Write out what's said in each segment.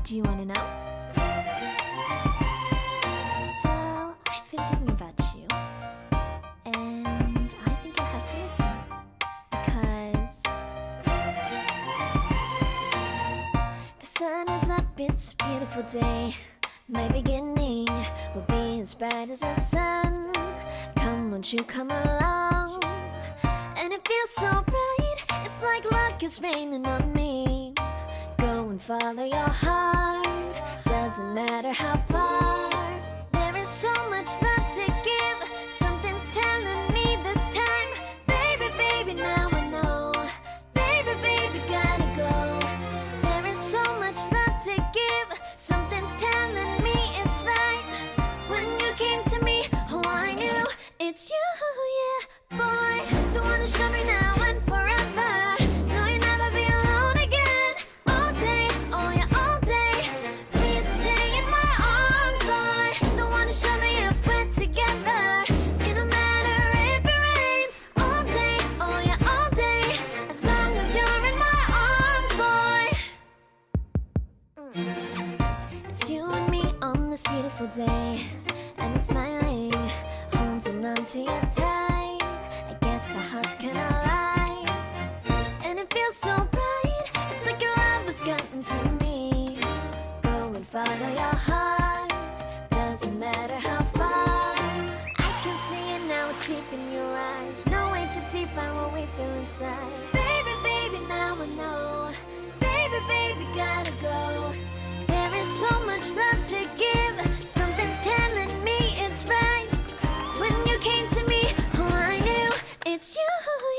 Do you want to know? Well, I've been thinking about you, and I think you'll have to listen, because the sun is up, it's a beautiful day. My beginning will be as bright as the sun. Come, won't you come along? And it feels so bright, it's like luck is raining on me. Go and follow your heart, doesn't matter how far. There is so much love to give, something's telling me this time. Baby, baby, now I know. Baby, baby, gotta go. There is so much love to give, something's telling me it's right. When you came to me, oh, I knew it's you, yeah, boy. The one to show me now and forever. No, you'll never be alone again. All day, oh yeah, all day. Please stay in my arms, boy. The one to show me if we're together. It don't matter into your tight. I guess our hearts can align, and it feels so right. It's like your love has gotten to me. Go and follow your heart. Doesn't matter how far. I can see it now. It's deep in your eyes. No way to define what we feel inside. Baby, baby, now I know. Baby, baby, gotta go. There is so much love to give. Something's telling me it's right. When you came to me, oh, I knew it's you,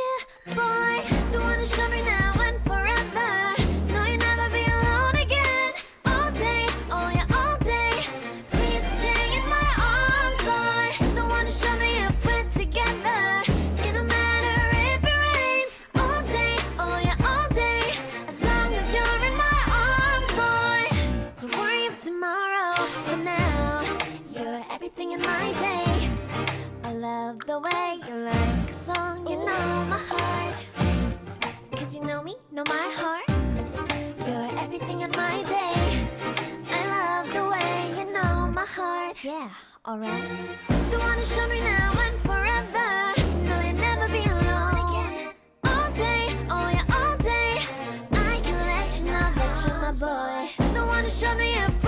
yeah, boy. The one to show me now and forever. No, you'll never be alone again. All day, oh yeah, all day. Please stay in my arms, boy. The one to show me if we're together. It don't matter if it rains. All day, oh yeah, all day. As long as you're in my arms, boy. Don't worry of tomorrow. For now, you're everything in my day. I love the way you like a song. You know my heart. 'Cause you know me, know my heart. You're everything in my day. I love the way you know my heart. Yeah, alright. The one to show me now and forever. No, you'll never be alone again. All day, oh yeah, all day. I can let you know that you're my boy. The one to show me if